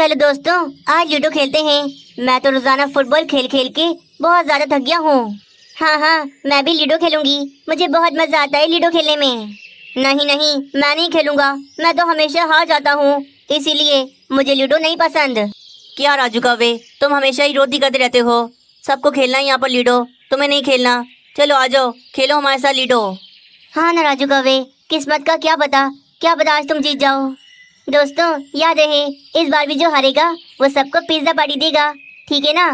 चलो दोस्तों, आज लूडो खेलते हैं। मैं तो रोजाना फुटबॉल खेल खेल के बहुत ज्यादा थक गया हूँ। हाँ हाँ, मैं भी लूडो खेलूंगी। मुझे बहुत मजा आता है लूडो खेलने में। नहीं नहीं, मैं नहीं खेलूंगा। मैं तो हमेशा हार जाता हूँ, इसीलिए मुझे लूडो नहीं पसंद। क्या राजू कौवे, तुम हमेशा ही रोती करते रहते हो। सबको खेलना है यहाँ पर लूडो, तुम्हें नहीं खेलना। चलो आ जाओ, खेलो हमारे साथ लूडो। हाँ ना राजू कौवे, किस्मत का क्या पता आज तुम जीत जाओ। दोस्तों याद रहे, इस बार भी जो हारेगा वो सबको पिज्जा पार्टी देगा, ठीक है ना?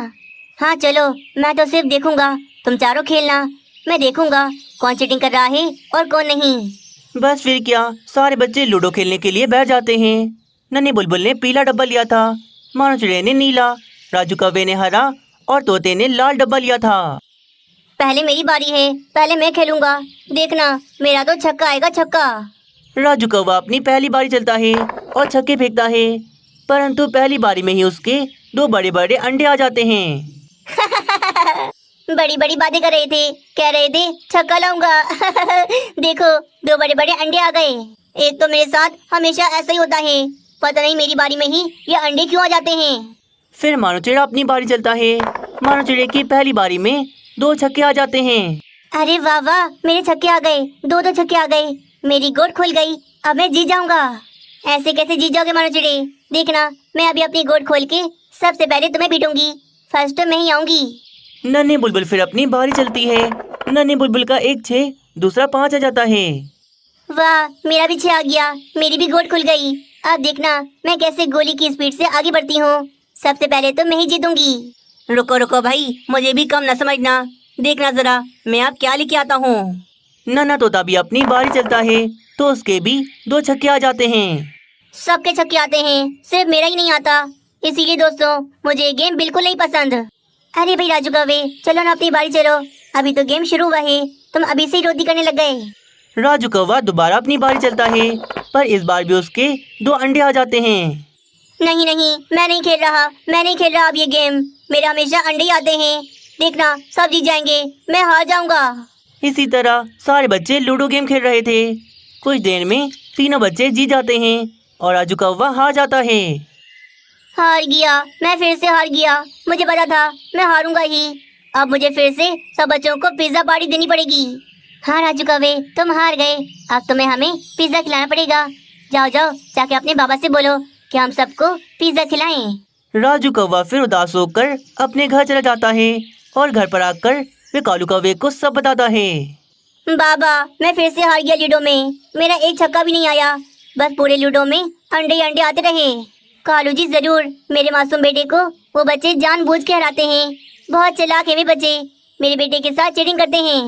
हाँ चलो, मैं तो सिर्फ देखूंगा, तुम चारों खेलना। मैं देखूंगा कौन चीटिंग कर रहा है और कौन नहीं। बस फिर क्या, सारे बच्चे लूडो खेलने के लिए बैठ जाते हैं। नन्ही बुलबुल ने पीला डब्बा लिया था, मानो चिड़िया ने नीला, राजू कौवे ने हरा और तोते ने लाल डब्बा लिया था। पहले मेरी बारी है, पहले मैं खेलूंगा। देखना मेरा तो छक्का आएगा, छक्का। राजू कौवा अपनी पहली बारी चलता है और छक्के फेंकता है, परंतु पहली बारी में ही उसके दो बड़े बड़े अंडे आ जाते हैं। बड़ी बड़ी बातें कर रहे थे, कह रहे थे छक्का लाऊंगा। देखो, दो बड़े बड़े अंडे आ गए। एक तो मेरे साथ हमेशा ऐसा ही होता है, पता नहीं मेरी बारी में ही ये अंडे क्यों आ जाते हैं। फिर मानो चिड़िया अपनी बारी चलता है। मानो चिड़िया की पहली बारी में दो छक्के आ जाते हैं। अरे वाह वाह, मेरे छक्के आ गए, दो छक्के आ गए। मेरी गोद खुल गई, अब मैं जीत जाऊंगा। ऐसे कैसे जीत जाओगे मानो चिड़े? देखना, मैं अभी अपनी गोद खोल के सबसे पहले तुम्हें पीटूंगी। फर्स्ट तो मैं ही आऊंगी। नन्ही बुलबुल फिर अपनी बारी चलती है। नन्ही बुलबुल का एक 6, दूसरा 5 आ जाता है। वाह, मेरा भी 6 आ गया, मेरी भी गोद खुल गई। अब देखना मैं कैसे गोली की स्पीड से आगे बढ़ती हूँ। सबसे पहले तो मैं ही जीतूंगी। रुको रुको भाई, मुझे भी कम न समझना। देखना जरा मैं अब क्या लेके आता हूँ। नन्हा तोता भी अपनी बारी चलता है, तो उसके भी 2 छक्के आ जाते हैं। सबके छक्के आते हैं, सिर्फ मेरा ही नहीं आता। इसीलिए दोस्तों, मुझे ये गेम बिल्कुल नहीं पसंद। अरे भाई राजू कौवे, चलो ना अपनी बारी चलो, अभी तो गेम शुरू हुआ है, तुम अभी से ही रोती करने लग गए। राजू कौवा दोबारा अपनी बारी चलता है, पर इस बार भी उसके 2 अंडे आ जाते हैं। नहीं नहीं, मैं नहीं खेल रहा, मैं नहीं खेल रहा अब ये गेम। मेरे हमेशा अंडे ही आते हैं। देखना सब जीत जाएंगे, मैं हार जाऊंगा। इसी तरह सारे बच्चे लूडो गेम खेल रहे थे। कुछ देर में तीनों बच्चे जीत जाते हैं और राजू कौवा हार जाता है। हार गया, मैं फिर से हार गया। मुझे पता था मैं हारूंगा ही। अब मुझे फिर से सब बच्चों को पिज्जा पार्टी देनी पड़ेगी। हाँ राजू कौवे, तुम हार गए, अब तुम्हें हमें पिज्जा खिलाना पड़ेगा। जाओ जाओ, जाके अपने बाबा से बोलो कि हम सबको पिज्जा खिलाएं। राजू कौवा फिर उदास होकर अपने घर चला जाता है और घर पर आकर वे कालू कौवे को सब बताता है। बाबा, मैं फिर से हार गया लूडो में। मेरा एक छक्का भी नहीं आया, बस पूरे लूडो में अंडे ही अंडे आते रहे। कालू जी जरूर मेरे मासूम बेटे को वो बच्चे जानबूझ के हराते हैं। बहुत चालाक है वे बच्चे, मेरे बेटे के साथ चीटिंग करते हैं।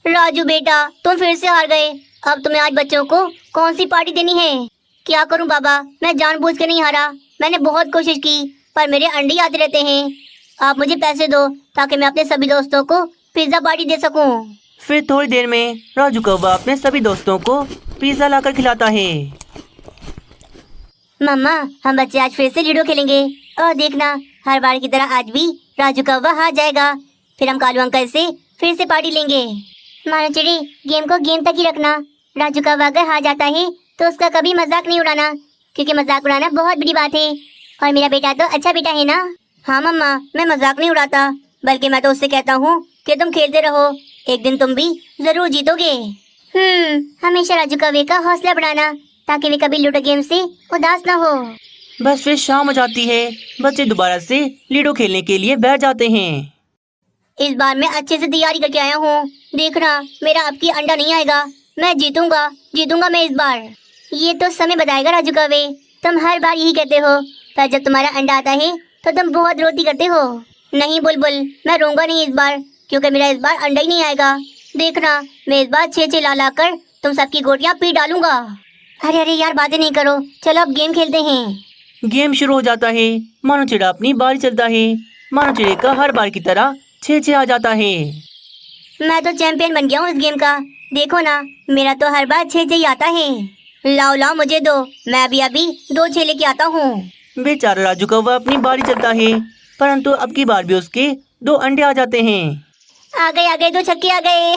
राजू बेटा, तुम फिर से हार गए। अब तुम्हें आज बच्चों को कौन सी पार्टी देनी है? क्या करूं बाबा, मैं जानबूझ के नहीं हारा। मैंने बहुत कोशिश की, पर मेरे अंडे ही आते रहते हैं। आप मुझे पैसे दो ताकि मैं अपने सभी दोस्तों को पिज्जा पार्टी दे सकूं। फिर थोड़ी देर में राजू कौवा अपने सभी दोस्तों को पिज्जा लाकर खिलाता है। मम्मा, हम बच्चे आज फिर से लूडो खेलेंगे, और देखना हर बार की तरह आज भी राजू कौवा हार जाएगा। फिर हम कालू अंकल से फिर से पार्टी लेंगे। मानो चिड़ी, गेम को गेम तक ही रखना। राजू कौवा अगर हार जाता है तो उसका कभी मजाक नहीं उड़ाना, क्योंकि मजाक उड़ाना बहुत बड़ी बात है। और मेरा बेटा तो अच्छा बेटा है ना। हाँ मम्मा, मैं मजाक नहीं उड़ाता, बल्कि मैं तो उससे कहता हूँ कि तुम खेलते रहो, एक दिन तुम भी जरूर जीतोगे। हमेशा राजू कौवे का हौसला बढ़ाना, ताकि वे कभी लूडो गेम से उदास न हो। बस फिर शाम हो जाती है, बच्चे दोबारा से लूडो खेलने के लिए बैठ जाते हैं। इस बार मैं अच्छे से तैयारी करके आया हूँ। देखना मेरा अब की अंडा नहीं आएगा, मैं जीतूंगा, जीतूंगा मैं इस बार। ये तो समय बताएगा राजू कौवे, तुम हर बार यही कहते हो, पर जब तुम्हारा अंडा आता है तो तुम बहुत रोती करते हो। नहीं बुलबुल, मैं रोऊंगा नहीं इस बार, क्योंकि मेरा इस बार अंडा ही नहीं आएगा। देखना मैं इस बार 6 ला ला कर तुम सबकी गोटियां पी डालूंगा। अरे अरे यार, बातें नहीं करो, चलो अब गेम खेलते हैं। गेम शुरू हो जाता है। मानो चिड़ा अपनी बारी चलता है। मानो चिड़े का हर बार की तरह 6 आ जाता है। मैं तो चैंपियन बन गया हूँ इस गेम का। देखो ना, मेरा तो हर बार 6 ही आता है। लाओ लाओ मुझे दो, मैं अभी 2 6 लेके आता हूँ। बेचारा राजू कौवा अपनी बारी चलता है, परंतु अब की बार भी उसके 2 अंडे आ जाते हैं। आ गए 2 छक्के आ गए।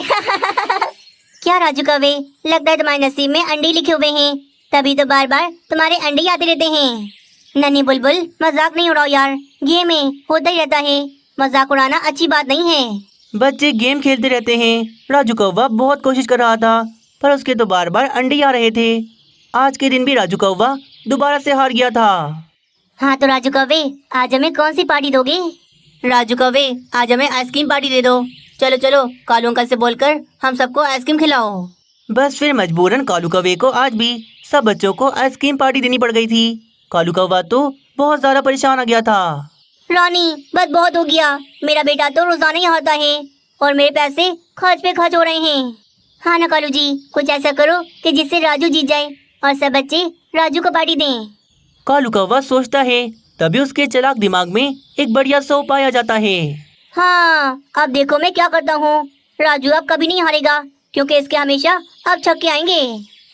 क्या राजू कौवे, लगता है तुम्हारे नसीब में अंडे लिखे हुए हैं, तभी तो बार बार तुम्हारे अंडे ही आते रहते हैं। नन्ही बुलबुल, मजाक नहीं उड़ाओ यार, गेम है, होता ही रहता है, मजाक उड़ाना अच्छी बात नहीं है। बच्चे गेम खेलते रहते हैं। राजू कौवा बहुत कोशिश कर रहा था, पर उसके तो बार बार अंडे आ रहे थे। आज के दिन भी राजू कौवा दोबारा से हार गया था। हाँ तो राजू कौवे, आज हमें कौन सी पार्टी दोगे? राजू कौवे, आज हमें आइसक्रीम पार्टी दे दो। चलो चलो, कालू अंकल से बोलकर हम सबको आइसक्रीम खिलाओ। बस फिर मजबूरन कालू कौवे को आज भी सब बच्चों को आइसक्रीम पार्टी देनी पड़ गई थी। कालू कौवा तो बहुत ज्यादा परेशान आ गया था। रानी, बस बहुत हो गया, मेरा बेटा तो रोजाना ही आता है और मेरे पैसे खर्च पे खर्च हो रहे हैं। हाँ ना कालू जी, कुछ ऐसा करो कि जिससे राजू जीत जाए और सब बच्चे राजू को पार्टी दें। कालू कौवा सोचता है, तभी उसके चालाक दिमाग में एक बढ़िया सा उपाय आ जाता है। हाँ, अब देखो मैं क्या करता हूँ। राजू अब कभी नहीं हारेगा, क्योंकि इसके हमेशा अब छक्के आएंगे।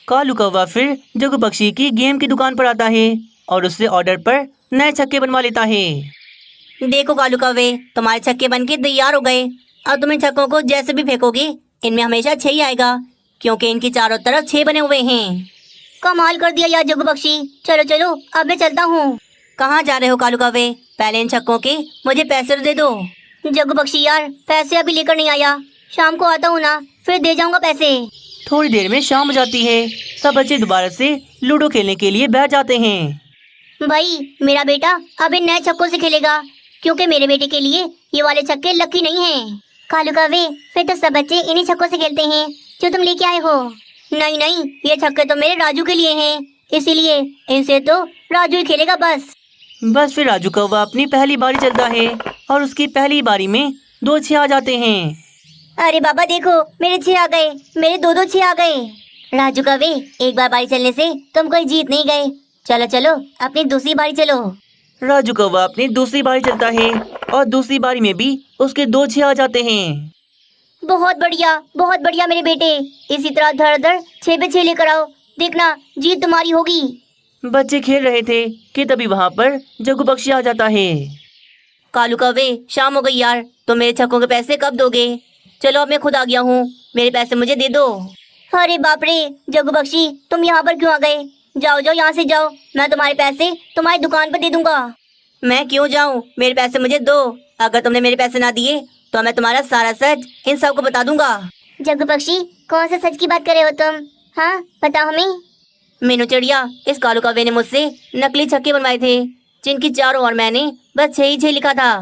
कालू कौवा फिर जग्गू पक्षी की गेम की दुकान पर आता है और उससे ऑर्डर पर नए छक्के बनवा लेता है। देखो कालू कौवे, तुम्हारे छक्के बनके तैयार हो गए। अब तुम इन छक्कों को जैसे भी फेंकोगे, इनमें हमेशा 6 ही आएगा, क्योंकि इनकी चारों तरफ 6 बने हुए हैं। कमाल कर दिया यार जग्गू पक्षी। चलो चलो, अब मैं चलता हूँ। कहाँ जा रहे हो कालू कौवे? पहले इन छक्कों के मुझे पैसे तो दे दो। जग्गू पक्षी यार, पैसे अभी लेकर नहीं आया, शाम को आता हूँ ना, फिर दे जाऊंगा पैसे। थोड़ी देर में शाम हो जाती है। सब बच्चे दोबारा से लूडो खेलने के लिए बैठ जाते हैं। भाई, मेरा बेटा अब इन नए छक्कों से खेलेगा, क्योंकि मेरे बेटे के लिए ये वाले छक्के लकी नहीं हैं। कालू कौवे, फिर तो सब बच्चे इन्हीं छक्कों से खेलते हैं जो तुम लेके आए हो। नहीं नहीं, ये छक्के तो मेरे राजू के लिए हैं, इसीलिए इनसे तो राजू ही खेलेगा बस। फिर राजू कौवा अपनी पहली बारी चलता है और उसकी पहली बारी में 2 6 आ जाते हैं। अरे बाबा देखो, मेरे 6 आ गए, मेरे 2 6 आ गए। राजू कौवे, एक बार बारी चलने से तुम कोई जीत नहीं गए। चलो चलो, अपनी दूसरी बारी चलो। राजू कौवा अपनी दूसरी बारी चलता है और दूसरी बारी में भी उसके 2 6 आ जाते हैं। बहुत बढ़िया मेरे बेटे, इसी तरह धड़ 6 पे 6 लेकर आओ, देखना जीत तुम्हारी होगी। बच्चे खेल रहे थे कि तभी वहाँ पर जग्गू पक्षी आ जाता है। कालू कौवे, शाम हो गई यार, तो मेरे छक्कों के पैसे कब दोगे? चलो अब मैं खुद आ गया हूँ, मेरे पैसे मुझे दे दो। अरे बाप रे जग्गू पक्षी, तुम यहाँ पर क्यों आ गए? जाओ जाओ, यहाँ से जाओ, मैं तुम्हारे पैसे तुम्हारी दुकान पर दे दूंगा। मैं क्यों जाऊँ? मेरे पैसे मुझे दो। अगर तुमने मेरे पैसे ना दिए तो मैं तुम्हारा सारा सच इन सबको बता दूंगा। जग्गू पक्षी, कौन से सच की बात कर रहे हो तुम? हाँ बताओ हमें। मीनू चिड़िया, इस कालू कौवे ने मुझसे नकली छक्के बनवाए थे, जिनकी चारों ओर मैंने बस 6 ही 6 लिखा था।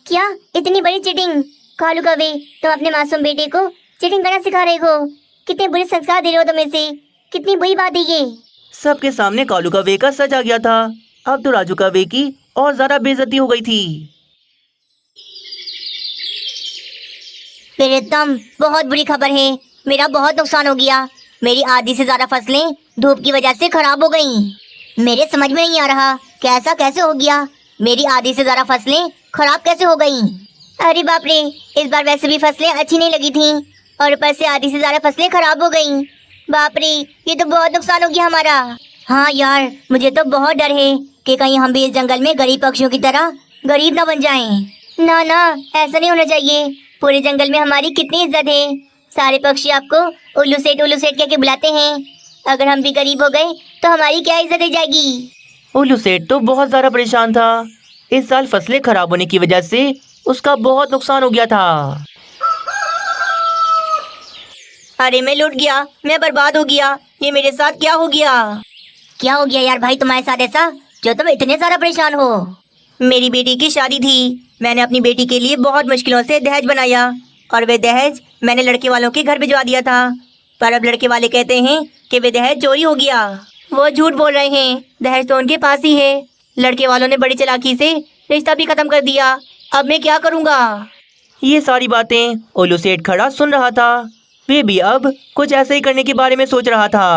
क्या इतनी बड़ी चीटिंग? कालू कौवे, तुम अपने मासूम बेटे को चीटिंग करना सिखा रहे हो? कितने बुरे संस्कार दे रहे हो तुम इसे, कितनी बुरी बात है ये। सबके सामने कालू कौवे का सच आ गया था। अब तो राजू कौवे की और ज्यादा बेइज्जती हो गई थी। प्रीतम, बहुत बुरी खबर है, मेरा बहुत नुकसान हो गया। मेरी आधी से ज्यादा फसलें धूप की वजह से खराब हो गईं। मेरे समझ में नहीं आ रहा कि ऐसा कैसे हो गया, मेरी आधी से ज्यादा फसलें खराब कैसे हो गईं। अरे बाप रे, इस बार वैसे भी फसलें अच्छी नहीं लगी थीं और ऊपर से आधी से ज्यादा फसलें खराब हो गईं। बाप रे, ये तो बहुत नुकसान हो गया हमारा। हाँ यार, मुझे तो बहुत डर है कि कहीं हम भी इस जंगल में गरीब पक्षियों की तरह गरीब ना बन जाएं। ना ना, ऐसा नहीं होना चाहिए। पूरे जंगल में हमारी कितनी इज्जत है, सारे पक्षी आपको उल्लू सेठ कह के बुलाते हैं। अगर हम भी गरीब हो गए तो हमारी क्या इज्जत रह जाएगी। उल्लू सेठ तो बहुत ज्यादा परेशान था। इस साल फसलें खराब होने की वजह से उसका बहुत नुकसान हो गया था। अरे मैं लुट गया, मैं बर्बाद हो गया, ये मेरे साथ क्या हो गया? क्या हो गया यार भाई तुम्हारे साथ ऐसा, जो तुम इतने ज्यादा परेशान हो? मेरी बेटी की शादी थी, मैंने अपनी बेटी के लिए बहुत मुश्किलों से दहेज बनाया और वे दहेज मैंने लड़के वालों के घर भिजवा दिया था। पर अब लड़के वाले कहते हैं कि वे दहेज चोरी हो गया। वो झूठ बोल रहे हैं, दहेज तो उनके पास ही है। लड़के वालों ने बड़ी चालाकी से रिश्ता भी खत्म कर दिया। अब मैं क्या करूँगा? ये सारी बातें उल्लू सेठ खड़ा सुन रहा था। वे भी अब कुछ ऐसे ही करने के बारे में सोच रहा था।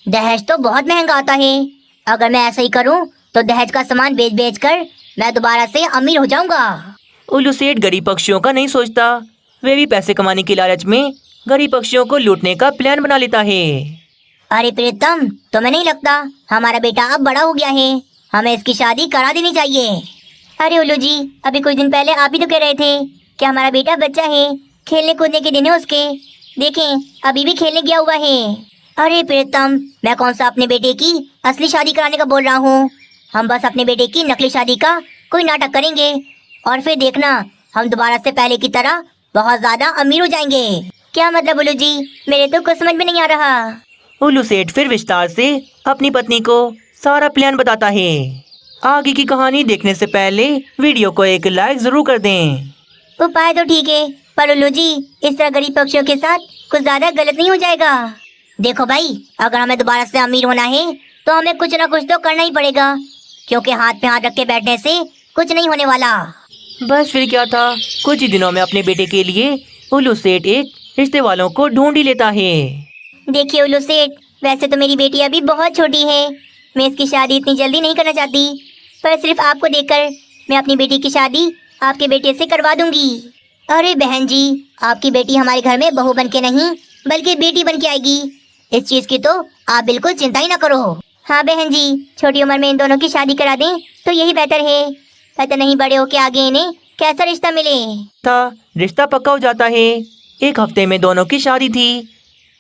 दहेज तो बहुत महंगा आता है, अगर मैं ऐसा ही करूं तो दहेज का सामान बेच कर मैं दोबारा से अमीर हो जाऊंगा। उल्लू सेठ गरीब पक्षियों का नहीं सोचता। वे भी पैसे कमाने की लालच में गरीब पक्षियों को लूटने का प्लान बना लेता है। अरे प्रीतम, तुम्हें नहीं लगता हमारा बेटा अब बड़ा हो गया है, हमें इसकी शादी करा देनी चाहिए? अरे उल्लू जी, अभी कुछ दिन पहले आप ही तो कह रहे थे कि हमारा बेटा बच्चा है, खेलने कूदने के दिन है उसके, देखें अभी भी खेलने गया हुआ है। अरे प्रीतम, मैं कौन सा अपने बेटे की असली शादी कराने का बोल रहा हूँ? हम बस अपने बेटे की नकली शादी का कोई नाटक करेंगे और फिर देखना हम दोबारा से पहले की तरह बहुत ज्यादा अमीर हो जाएंगे। क्या मतलब उल्लू जी, मेरे तो कुछ समझ में नहीं आ रहा। उल्लू सेठ फिर विस्तार से अपनी पत्नी को सारा प्लान बताता है। आगे की कहानी देखने से पहले वीडियो को एक लाइक जरूर कर दें। उपाय तो ठीक है, पर उल्लू जी इस तरह गरीब पक्षियों के साथ कुछ ज्यादा गलत नहीं हो जाएगा? देखो भाई, अगर हमें दोबारा से अमीर होना है तो हमें कुछ ना कुछ तो करना ही पड़ेगा, क्योंकि हाथ पे हाथ रख के बैठने से कुछ नहीं होने वाला। बस फिर क्या था, कुछ ही दिनों में अपने बेटे के लिए उल्लू सेठ एक रिश्ते वालों को ढूंढ ही लेता है। देखिए उल्लू सेठ, वैसे तो मेरी बेटी अभी बहुत छोटी है, मैं इसकी शादी इतनी जल्दी नहीं करना चाहती, पर सिर्फ आपको देखकर मैं अपनी बेटी की शादी आपके बेटे से करवा दूंगी। अरे बहन जी, आपकी बेटी हमारे घर में बहू बन के नहीं बल्कि बेटी बन के आएगी, इस चीज की तो आप बिल्कुल चिंता ही ना करो। हाँ बहन जी, छोटी उम्र में इन दोनों की शादी करा दें तो यही बेहतर है, पता नहीं बड़े होके आगे इन्हें कैसा रिश्ता मिले। रिश्ता पक्का हो जाता है। एक हफ्ते में दोनों की शादी थी।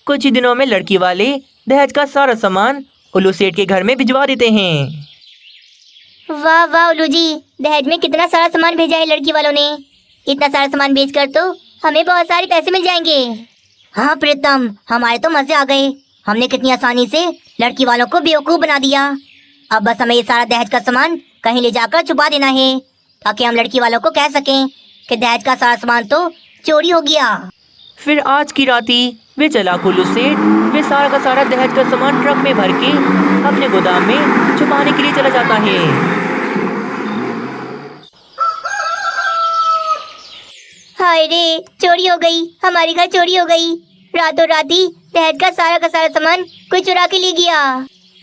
कुछ ही दिनों में लड़की वाले दहेज का सारा सामान उल्लू सेठ के घर में भिजवा देते हैं। वाह वाह उल्लू जी, दहेज में कितना सारा सामान भेजा है लड़की वालों ने। इतना सारा सामान बेचकर तो हमें बहुत सारे पैसे मिल जाएंगे। हाँ प्रीतम, हमारे तो मजे आ गए, हमने कितनी आसानी से लड़की वालों को बेवकूफ बना दिया। अब बस हमें ये सारा दहेज का सामान कहीं ले जाकर छुपा देना है, ताकि हम लड़की वालों को कह सकें कि दहेज का सारा सामान तो चोरी हो गया। फिर आज की राती वे चालाक उल्लू सेठ वे सारा का सारा दहेज का सामान ट्रक में भर के अपने गोदाम में छुपाने के लिए चला जाता है। हाय रे, चोरी हो गई, हमारी घर चोरी हो गई। रातों रात ही दहेज का सारा सामान कोई चुरा के ले गया।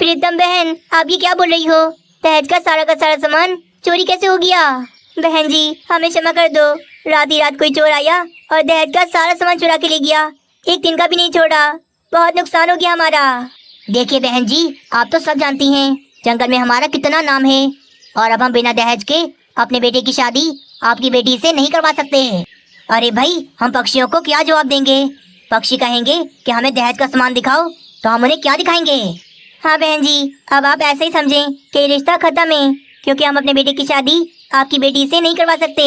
प्रीतम बहन, आप ये क्या बोल रही हो? दहेज का सारा सामान चोरी कैसे हो गया? बहन जी, हमें क्षमा कर दो, रात ही रात कोई चोर आया और दहेज का सारा सामान चुरा के ले गया, एक दिन का भी नहीं छोड़ा, बहुत नुकसान हो गया हमारा। देखिए बहन जी, आप तो सब जानती हैं जंगल में हमारा कितना नाम है, और अब हम बिना दहेज के अपने बेटे की शादी आपकी बेटी से नहीं करवा सकते। अरे भाई, हम पक्षियों को क्या जवाब देंगे? पक्षी कहेंगे कि हमें दहेज का सामान दिखाओ, तो हम उन्हें क्या दिखाएंगे? हाँ बहन जी, अब आप ऐसे ही समझें कि ये रिश्ता खत्म है, क्योंकि हम अपने बेटे की शादी आपकी बेटी से नहीं करवा सकते।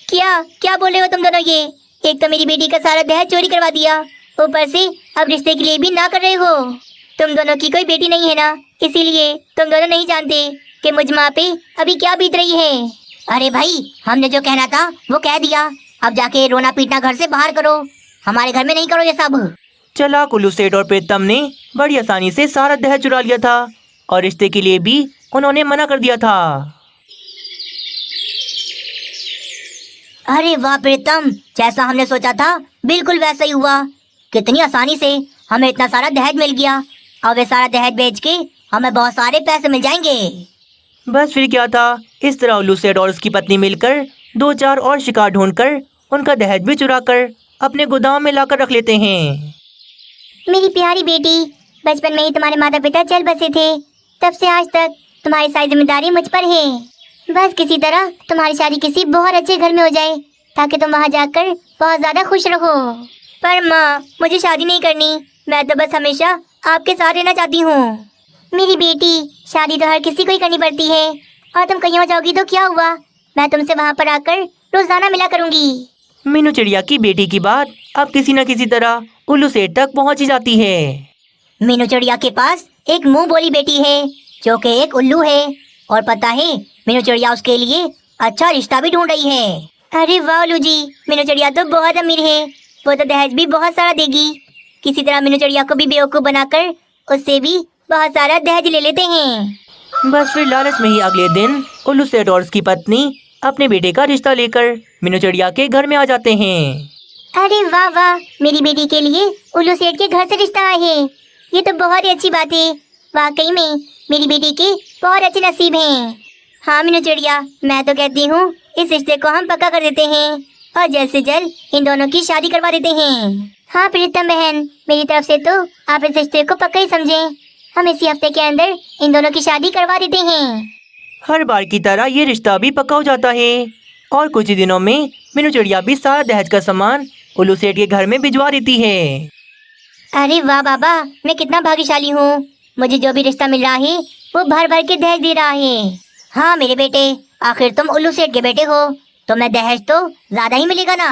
क्या क्या बोल रहे हो तुम दोनों ये? एक तो मेरी बेटी का सारा दहेज चोरी करवा दिया, ऊपर से अब रिश्ते के लिए भी ना कर रहे हो। तुम दोनों की कोई बेटी नहीं है ना, इसीलिए तुम दोनों नहीं जानते कि मुझ माँ पे अभी क्या बीत रही है। अरे भाई, हमने जो कहना था वो कह दिया, अब जाके रोना पीटना घर से बाहर करो, हमारे घर में नहीं करो ये सब। चालाक उल्लू सेठ और प्रीतम ने बड़ी आसानी से सारा दहेज चुरा लिया था और रिश्ते के लिए भी उन्होंने मना कर दिया था। अरे वाह प्रीतम, जैसा हमने सोचा था बिल्कुल वैसा ही हुआ। कितनी आसानी से हमें इतना सारा दहेज मिल गया, और वे सारा दहेज बेच के हमें बहुत सारे पैसे मिल जाएंगे। बस फिर क्या था, इस तरह उल्लू सेठ और उसकी पत्नी मिलकर 2-4 और शिकार ढूंढकर उनका दहेज भी चुराकर अपने गोदाम में लाकर रख लेते हैं। मेरी प्यारी बेटी, बचपन में ही तुम्हारे माता पिता चल बसे थे, तब से आज तक तुम्हारी सारी जिम्मेदारी मुझ पर है। बस किसी तरह तुम्हारी शादी किसी बहुत अच्छे घर में हो जाए, ताकि तुम वहाँ जाकर बहुत ज्यादा खुश रहो। पर माँ, मुझे शादी नहीं करनी, मैं तो बस हमेशा आपके साथ रहना चाहती हूँ। मेरी बेटी, शादी तो हर किसी को ही करनी पड़ती है, और तुम कहीं हो जाओगी तो क्या हुआ, मैं तुमसे वहाँ पर आकर रोजाना मिला करूँगी। मीनू चिड़िया की बेटी की बात अब किसी न किसी तरह उल्लू सेठ तक पहुँच ही जाती है। मीनू चिड़िया के पास एक मुंह बोली बेटी है, जो कि एक उल्लू है, और पता है मीनू चिड़िया उसके लिए अच्छा रिश्ता भी ढूंढ रही है। अरे वाह उल्लू जी, मीनू चिड़िया तो बहुत अमीर है, वो तो दहेज भी बहुत सारा देगी। किसी तरह मीनू चिड़िया को भी बेवकूफ बनाकर उससे भी बहुत सारा दहेज ले लेते हैं। बस फिर लालच में ही अगले दिन उल्लू सेठ और उसकी पत्नी अपने बेटे का रिश्ता लेकर मीनू चिड़िया के घर में आ जाते हैं। अरे वाह वाह, मेरी बेटी के लिए उल्लू सेठ के घर से रिश्ता आया है, ये तो बहुत ही अच्छी बात है। वाकई में मेरी बेटी के बहुत अच्छे नसीब हैं। हाँ मीनू चिड़िया, मैं तो कहती हूँ इस रिश्ते को हम पक्का कर देते हैं और जल्द से जल्द इन दोनों की शादी करवा देते हैं। हाँ प्रीतम बहन, मेरी तरफ से तो आप इस रिश्ते को पक्का ही समझें, हम इसी हफ्ते के अंदर इन दोनों की शादी करवा देते हैं। हर बार की तरह ये रिश्ता भी पक्का हो जाता है और कुछ ही दिनों में मीनू चिड़िया भी सारा दहेज का सामान उल्लू सेठ के घर में भिजवा देती है। अरे वाह बाबा, मैं कितना भाग्यशाली हूँ, मुझे जो भी रिश्ता मिल रहा है वो भर भर के दहेज दे रहा है। हाँ मेरे बेटे, आखिर तुम उल्लू सेठ के बेटे हो तो मैं दहेज तो ज्यादा ही मिलेगा ना।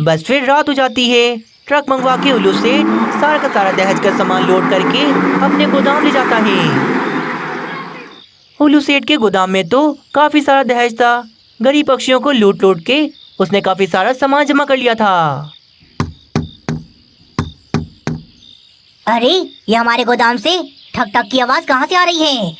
बस फिर रात हो जाती है। ट्रक मंगवा के उल्लू सेठ सारा का सारा दहेज का सामान लोड करके अपने गोदाम ले जाता है। उल्लू सेठ के गोदाम में तो काफी सारा दहेज था। गरीब पक्षियों को लूट लूट के उसने काफी सारा सामान जमा कर लिया था। अरे ये हमारे गोदाम से ठक ठक की आवाज कहाँ से आ रही है?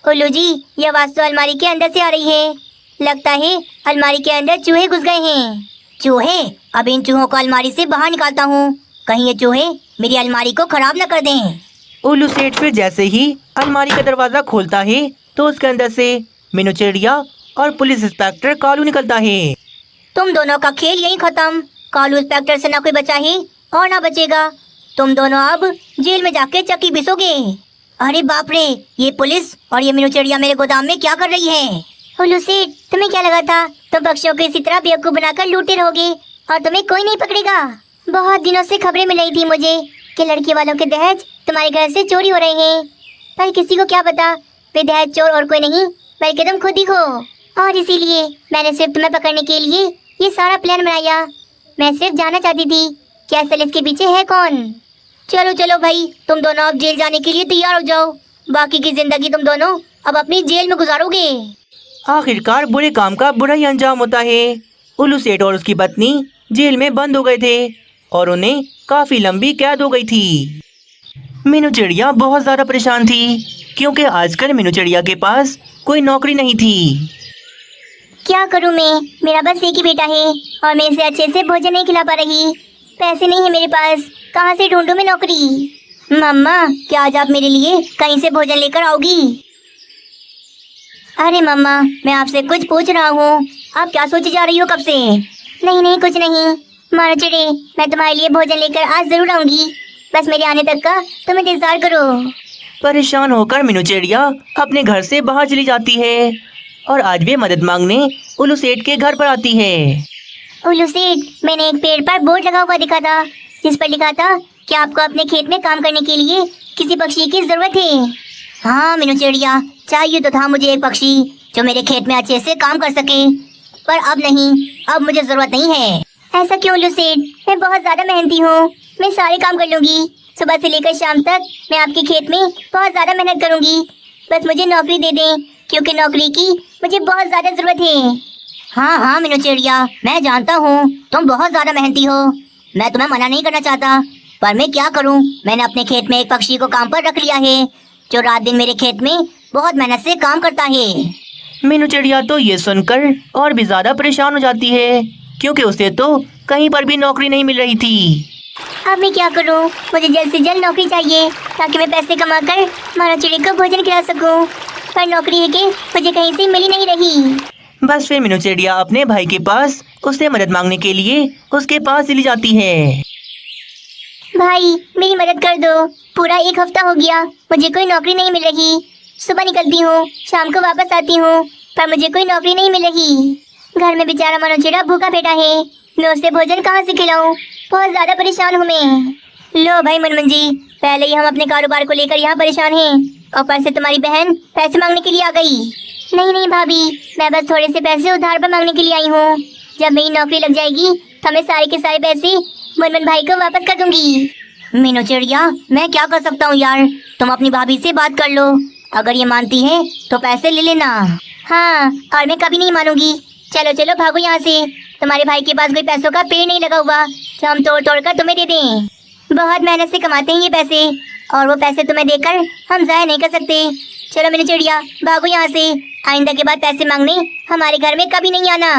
उल्लू जी, ये आवाज तो अलमारी के अंदर से आ रही है। लगता है अलमारी के अंदर चूहे घुस गए हैं। चूहे? अब इन चूहों को अलमारी से बाहर निकालता हूँ, कहीं ये चूहे मेरी अलमारी को खराब न कर दें। उल्लू सेठ फिर जैसे ही अलमारी का दरवाजा खोलता है तो उसके अंदर से मीनू चिड़िया और पुलिस इंस्पेक्टर कालू निकलता है। तुम दोनों का खेल यहीं खत्म। कालू इंस्पेक्टर से ना कोई बचा है और ना बचेगा। तुम दोनों अब जेल में जाके चक्की बिसोगे। अरे बाप रे, ये पुलिस और ये मीनू चिड़िया मेरे गोदाम में क्या कर रही है? उल्लू सेठ, तुम्हें क्या लगा था तुम पक्षियों को इसी तरह बेवकूफ बनाकर लूटे रहोगे और तुम्हें कोई नहीं पकड़ेगा? बहुत दिनों से खबरें मिल रही थी मुझे कि लड़की वालों के दहेज तुम्हारे घर से चोरी हो रहे हैं, पर किसी को क्या पता वे दहेज चोर और कोई नहीं बल्कि तुम खुद ही हो। और इसीलिए मैंने सिर्फ तुम्हें पकड़ने के लिए ये सारा प्लान बनाया। मैं सिर्फ जानना चाहती थी कि असल इसके पीछे है कौन। चलो चलो भाई, तुम दोनों अब जेल जाने के लिए तैयार हो जाओ। बाकी की जिंदगी तुम दोनों अब अपनी जेल में गुजारोगे। आखिरकार बुरे काम का बुरा ही अंजाम होता है। उल्लू सेठ और उसकी पत्नी जेल में बंद हो गए थे और उन्हें काफी लंबी कैद हो गई थी। मीनू चिड़िया बहुत ज्यादा परेशान थी क्योंकि आजकल मीनू चिड़िया के पास कोई नौकरी नहीं थी। क्या करूं मैं? मेरा बस एक ही बेटा है और मैं इसे अच्छे से भोजन नहीं खिला पा रही। पैसे नहीं है मेरे पास, कहाँ से ढूंढूं मैं नौकरी? मम्मा, क्या आज आप मेरे लिए कहीं से भोजन लेकर आओगी? अरे मम्मा, मैं आपसे कुछ पूछ रहा हूँ, आप क्या सोची जा रही हो कब से? नहीं नहीं, कुछ नहीं। मानो चिड़े, मैं तुम्हारे लिए भोजन लेकर आज जरूर आऊंगी, बस मेरे आने तक का तुम इंतजार करो। परेशान होकर मीनू चिड़िया अपने घर से बाहर चली जाती है और आज भी मदद मांगने उल्लू सेठ के घर पर आती है। उल्लू सेठ, मैंने एक पेड़ पर बोर्ड लगा हुआ दिखा था जिस पर लिखा था कि आपको अपने खेत में काम करने के लिए किसी पक्षी की जरूरत है। हाँ मीनू चिड़िया, चाहिए तो था मुझे एक पक्षी जो मेरे खेत में अच्छे से काम कर सके, पर अब नहीं, अब मुझे जरूरत नहीं है। ऐसा क्यों उल्लू सेठ? मैं बहुत ज्यादा मेहनती हूँ, मैं सारे काम कर लूंगी। सुबह से लेकर शाम तक मैं आपके खेत में बहुत ज्यादा मेहनत करूंगी, बस मुझे नौकरी दे दें क्योंकि नौकरी की मुझे बहुत ज्यादा जरूरत है। हाँ हाँ मीनू चिड़िया, मैं जानता हूँ तुम बहुत ज्यादा मेहनती हो, मैं तुम्हें मना नहीं करना चाहता, पर मैं क्या करूँ, मैंने अपने खेत में एक पक्षी को काम पर रख लिया है जो रात दिन मेरे खेत में बहुत मेहनत से काम करता है। मीनू चिड़िया तो ये सुनकर और भी ज्यादा परेशान हो जाती है क्योंकि उसे तो कहीं पर भी नौकरी नहीं मिल रही थी। अब मैं क्या करूँ? मुझे जल्द से जल्द नौकरी चाहिए ताकि मैं पैसे कमाकर मानो चिड़ी को भोजन खिला सकूँ, पर नौकरी है कि मुझे कहीं से मिल ही नहीं रही। बस फिर मीनू चिड़िया अपने भाई के पास उससे मदद मांगने के लिए उसके पास चली जाती है। भाई मेरी मदद कर दो, पूरा एक हफ्ता हो गया मुझे कोई नौकरी नहीं मिल रही। सुबह निकलती हूँ, शाम को वापस आती हूँ, पर मुझे कोई नौकरी नहीं मिल रही। घर में बेचारा मनोचिड़ा भूखा बैठा है, मैं उसे भोजन कहाँ से खिलाऊं? बहुत ज्यादा परेशान हूँ मैं। लो भाई मुनमुन जी, पहले ही हम अपने कारोबार को लेकर यहाँ परेशान हैं और ऊपर से तुम्हारी बहन पैसे मांगने के लिए आ गई। नहीं नहीं भाभी, मैं बस थोड़े से पैसे उधार पर मांगने के लिए आई हूँ। जब मेरी नौकरी लग जाएगी तो मैं सारे के सारे पैसे मुनमुन भाई को वापस कर दूंगी। मीनू चिड़िया, मैं क्या कर सकता हूँ यार, तुम अपनी भाभी से बात कर लो, अगर ये मानती है तो पैसे ले लेना। हाँ, और मैं कभी नहीं मानूंगी। चलो चलो भागो यहाँ से, तुम्हारे भाई के पास कोई पैसों का पेड़ नहीं लगा हुआ जो हम तोड़ तोड़ कर तुम्हें दे दें। बहुत मेहनत से कमाते हैं ये पैसे और वो पैसे तुम्हें देकर हम जाया नहीं कर सकते। चलो मीनू चिड़िया, भागो यहाँ से, आइंदा के बाद पैसे मांगने हमारे घर में कभी नहीं आना।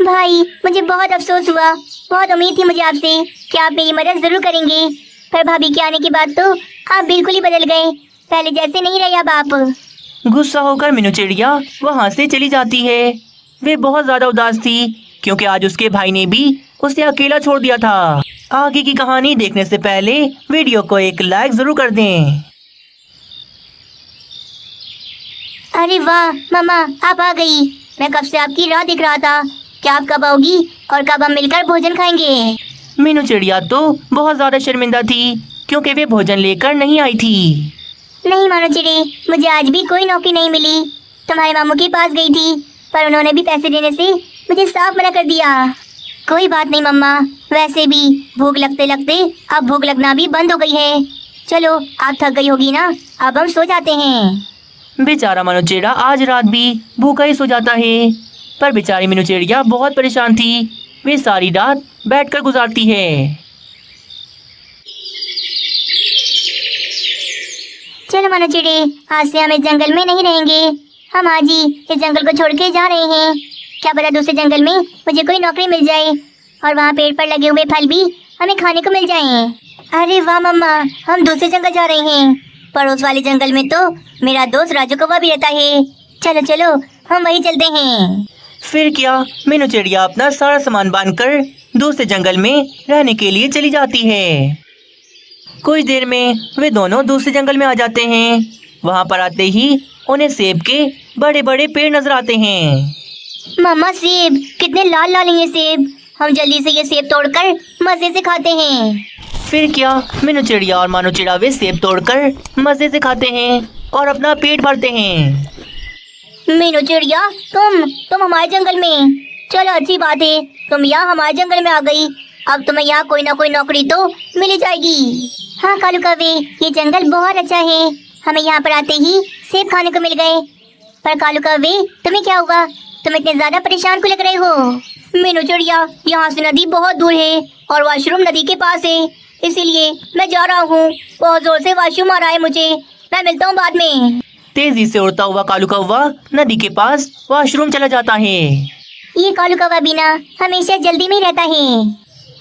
भाई मुझे बहुत अफसोस हुआ, बहुत उम्मीद थी मुझे आपसे कि आप मेरी मदद जरूर करेंगे, पर भाभी के आने के बाद तो आप बिल्कुल ही बदल गए, पहले जैसे नहीं रहे अब आप। गुस्सा होकर मीनू चिड़िया वहाँ से चली जाती है। वे बहुत ज्यादा उदास थी क्योंकि आज उसके भाई ने भी उसे अकेला छोड़ दिया था। आगे की कहानी देखने से पहले वीडियो को एक लाइक जरूर कर दें। अरे वाह मामा, आप आ गई। मैं कब से आपकी राह देख रहा था कि आप कब आओगी और कब हम मिलकर भोजन खाएंगे। मीनू चिड़िया तो बहुत ज्यादा शर्मिंदा थी क्योंकि वे भोजन लेकर नहीं आई थी। नहीं मानो चिड़ी, मुझे आज भी कोई नौकरी नहीं मिली। तुम्हारे मामू के पास गई थी, पर उन्होंने भी पैसे देने से मुझे साफ मना कर दिया। कोई बात नहीं मम्मा, वैसे भी भूख लगते लगते अब भूख लगना भी बंद हो गई है। चलो आप थक गई होगी ना, अब हम सो जाते हैं। बेचारा मनोचेड़ा आज रात भी भूखा ही सो जाता है। पर बेचारी मीनू बहुत परेशान थी। वे सारी रात बैठकर गुजारती है। चलो मानो चिड़ी, आज से हम इस जंगल में नहीं रहेंगे। हम आज ही इस जंगल को छोड़ के जा रहे हैं। क्या पता दूसरे जंगल में मुझे कोई नौकरी मिल जाए और वहाँ पेड़ पर लगे हुए फल भी हमें खाने को मिल जाएं। अरे वाह मम्मा, हम दूसरे जंगल जा रहे हैं। पड़ोस वाले जंगल में तो मेरा दोस्त राजू कौवा भी रहता है। चलो चलो हम वहीं चलते हैं। फिर क्या, मीनू चिड़िया अपना सारा सामान बांधकर दूसरे जंगल में रहने के लिए चली जाती है। कुछ देर में वे दोनों दूसरे जंगल में आ जाते हैं। वहाँ पर आते ही उन्हें सेब के बड़े बड़े पेड़ नजर आते हैं। मम्मा सेब, कितने लाल लाल हैं ये सेब। हम जल्दी से ये सेब तोड़कर मजे से खाते हैं। फिर क्या, मीनू चिड़िया और मानो चिड़ा वे सेब तोड़कर मजे से खाते हैं और अपना पेट भरते हैं। मीनू चिड़िया, तुम हमारे जंगल में। चलो अच्छी बात है, तुम यहाँ हमारे जंगल में आ गई। अब तुम्हें यहाँ कोई ना कोई नौकरी तो मिल ही जाएगी। हाँ कालू कौवे, ये जंगल बहुत अच्छा है। हमें यहाँ पर आते ही सेब खाने को मिल गए। पर कालू कौवे, तुम्हें क्या हुआ? तुम इतने ज्यादा परेशान क्यों लग रहे हो? मीनू चिड़िया, यहाँ से नदी बहुत दूर है और वॉशरूम नदी के पास है, इसीलिए मैं जा रहा हूँ। बहुत जोर से वॉशरूम आ रहा है मुझे। मैं मिलता हूँ बाद में। तेजी से उड़ता हुआ कालू कौवा नदी के पास वॉशरूम चला जाता है। ये कालू कौवा बिना हमेशा जल्दी में ही रहता है।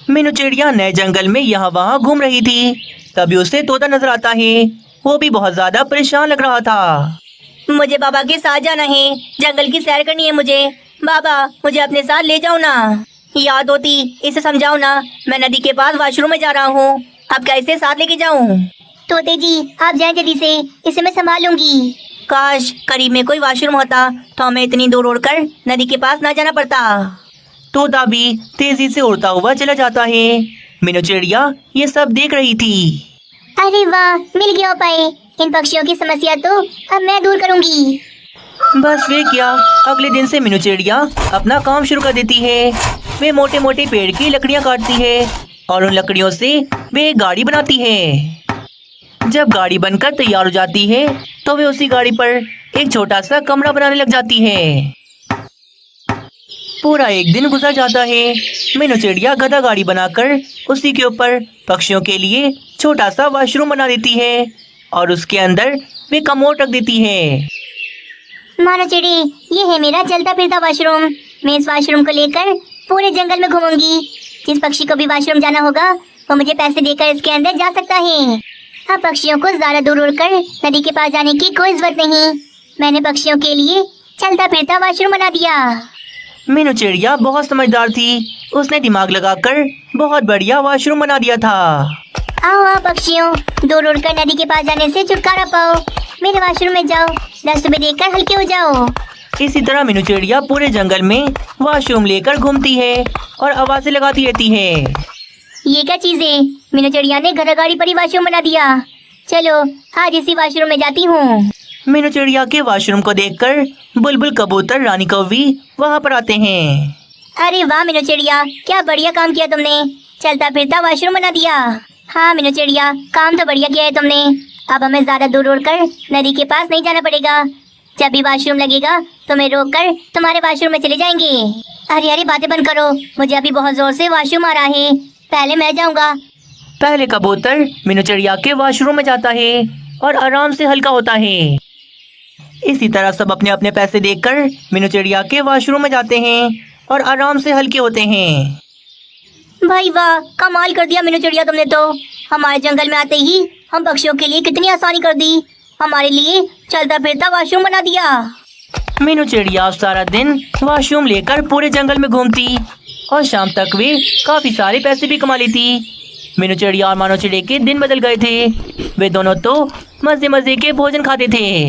मीनू चिड़िया नए जंगल में यहाँ वहाँ घूम रही थी, तभी उसे तोता नजर आता है। वो भी बहुत ज्यादा परेशान लग रहा था। मुझे बाबा के साथ जाना है, जंगल की सैर करनी है मुझे। बाबा मुझे अपने साथ ले जाओ ना। याद होती, इसे समझाओ ना, मैं नदी के पास वॉशरूम में जा रहा हूँ। अब क्या इसे साथ लेके जाऊँ? तोते जी आप जाएं जल्दी से, इसे मैं संभाल लूंगी। काश करीब में कोई वॉशरूम होता तो हमें इतनी दूर उड़कर नदी के पास ना जाना पड़ता। तोता भी तेजी से उड़ता हुआ चला जाता है। मीनू चिड़िया ये सब देख रही थी। अरे वाह, मिल गया उपाय। इन पक्षियों की समस्या तो अब मैं दूर करूंगी। बस वे क्या, अगले दिन से मीनू चिड़िया अपना काम शुरू कर देती है। वे मोटे मोटे पेड़ की लकड़ियां काटती है और उन लकड़ियों से वे एक गाड़ी बनाती है। जब गाड़ी बनकर तैयार हो जाती है तो वे उसी गाड़ी पर एक छोटा सा कमरा बनाने लग जाती है। पूरा एक दिन गुजर जाता है। मीनू चिड़िया गधा गाड़ी बनाकर उसी के ऊपर पक्षियों के लिए छोटा सा वॉशरूम बना देती है और उसके अंदर वे कमोड रख देती है। मानो चिड़ी, ये है मेरा चलता फिरता वॉशरूम। मैं इस वॉशरूम को लेकर पूरे जंगल में घूमूंगी। जिस पक्षी को भी वॉशरूम जाना होगा वो मुझे पैसे देकर इसके अंदर जा सकता है। अब पक्षियों को ज्यादा दूर उड़कर नदी के पास जाने की कोई जरूरत नहीं। मैंने पक्षियों के लिए चलता फिरता वॉशरूम बना दिया। मीनू चिड़िया बहुत समझदार थी। उसने दिमाग लगाकर बहुत बढ़िया वॉशरूम बना दिया था। आओ आओ पक्षियों, दूर उड़कर नदी के पास जाने से छुटकारा पाओ। मेरे वॉशरूम में जाओ, 10 रुपए देकर हल्के हो जाओ। इसी तरह मीनू चिड़िया पूरे जंगल में वॉशरूम लेकर घूमती है और आवाजें लगाती रहती है। ये क्या चीज है? मीनू चिड़िया ने घर गाड़ी पर ही वॉशरूम बना दिया। चलो आज इसी वॉशरूम में जाती हूँ। मीनू चिड़िया के वॉशरूम को देखकर बुलबुल कबूतर रानी कौवी वहाँ पर आते हैं। अरे वाह मीनू चिड़िया, क्या बढ़िया काम किया तुमने, चलता फिरता वॉशरूम बना दिया। हाँ मीनू चिड़िया, काम तो बढ़िया किया है तुमने। अब हमें ज्यादा दूर उड़कर नदी के पास नहीं जाना पड़ेगा। जब भी वॉशरूम लगेगा तो मैं रोक कर तुम्हारे वॉशरूम में चले जाएंगे। अरे अरे बातें बंद करो, मुझे अभी बहुत जोर से वॉशरूम आ रहा है, पहले मैं जाऊंगा। पहले कबूतर मीनू चिड़िया के वॉशरूम में जाता है और आराम से हल्का होता है। इसी तरह सब अपने अपने पैसे देकर मीनू चिड़िया के वॉशरूम में जाते हैं और आराम से हल्के होते हैं। भाई वाह, कमाल कर दिया मीनू चिड़िया तुमने तो। हमारे जंगल में आते ही हम पक्षियों के लिए कितनी आसानी कर दी। हमारे लिए चलता फिरता वॉशरूम बना दिया। मीनू चिड़िया सारा दिन वॉशरूम लेकर पूरे जंगल में घूमती और शाम तक वे काफी सारे पैसे भी कमा लेती। मीनू चिड़िया और मानो चिड़िया के दिन बदल गए थे। वे दोनों तो मजे मजे के भोजन खाते थे।